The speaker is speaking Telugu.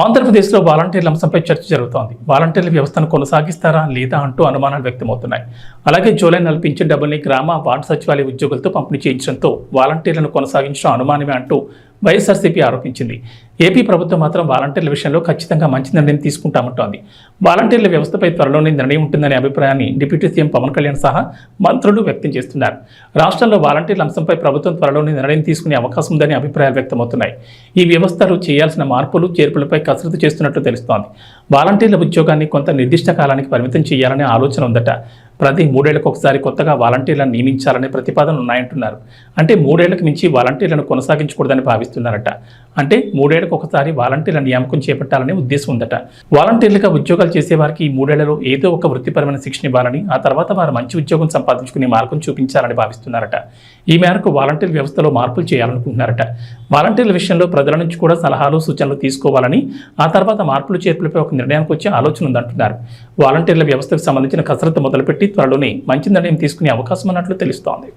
ఆంధ్రప్రదేశ్లో వాలంటీర్ల అంశంపై చర్చ జరుగుతోంది. వాలంటీర్ల వ్యవస్థను కొనసాగిస్తారా లేదా అంటూ అనుమానాలు వ్యక్తమవుతున్నాయి. అలాగే జూలై నెల పింఛన్ డబ్బుల్ని గ్రామ వార్డు సచివాలయ ఉద్యోగులతో పంపిణీ చేయించడంతో వాలంటీర్లను కొనసాగించడం అనుమానమే అంటూ వైఎస్ఆర్సీపీ ఆరోపించింది. ఏపీ ప్రభుత్వం మాత్రం వాలంటీర్ల విషయంలో ఖచ్చితంగా మంచి నిర్ణయం తీసుకుంటామంటోంది. వాలంటీర్ల వ్యవస్థపై త్వరలోనే నిర్ణయం ఉంటుందనే అభిప్రాయాన్ని డిప్యూటీ సీఎం పవన్ కళ్యాణ్ సహా మంత్రులు వ్యక్తం చేస్తున్నారు. రాష్ట్రంలో వాలంటీర్ల అంశంపై ప్రభుత్వం త్వరలోనే నిర్ణయం తీసుకునే అవకాశం ఉందని అభిప్రాయాలు వ్యక్తమవుతున్నాయి. ఈ వ్యవస్థలో చేయాల్సిన మార్పులు చేర్పులపై కసరత్తు చేస్తున్నట్లు తెలుస్తోంది. వాలంటీర్ల ఉద్యోగాన్ని కొంత నిర్దిష్ట కాలానికి పరిమితం చేయాలనే ఆలోచన ఉందట. ప్రతి 3 ఏళ్లకు ఒకసారి కొత్తగా వాలంటీర్లను నియమించాలనే ప్రతిపాదనలు ఉన్నాయంటున్నారు. అంటే 3 ఏళ్లకు మించి వాలంటీర్లను కొనసాగించకూడదని భావిస్తున్నారట. అంటే 3 ఏళ్లకు ఒకసారి వాలంటీర్ల నియామకం చేపట్టాలనే ఉద్దేశం ఉందట. వాలంటీర్లుగా ఉద్యోగాలు చేసేవారికి ఈ 3 ఏళ్లలో ఏదో ఒక వృత్తిపరమైన శిక్షణ ఇవ్వాలని, ఆ తర్వాత వారు మంచి ఉద్యోగం సంపాదించుకునే మార్గం చూపించాలని భావిస్తున్నారట. ఈ మేరకు వాలంటీర్ వ్యవస్థలో మార్పులు చేయాలనుకుంటున్నారట. వాలంటీర్ల విషయంలో ప్రజల నుంచి కూడా సలహాలు సూచనలు తీసుకోవాలని, ఆ తర్వాత మార్పులు చేర్పులపై ఒక నిర్ణయానికి వచ్చే ఆలోచన ఉందంటున్నారు. వాలంటీర్ల వ్యవస్థకు సంబంధించిన కసరత్తు మొదలుపెట్టి త్వరలోనే మంచి నిర్ణయం తీసుకునే అవకాశం ఉన్నట్లు తెలుస్తోంది.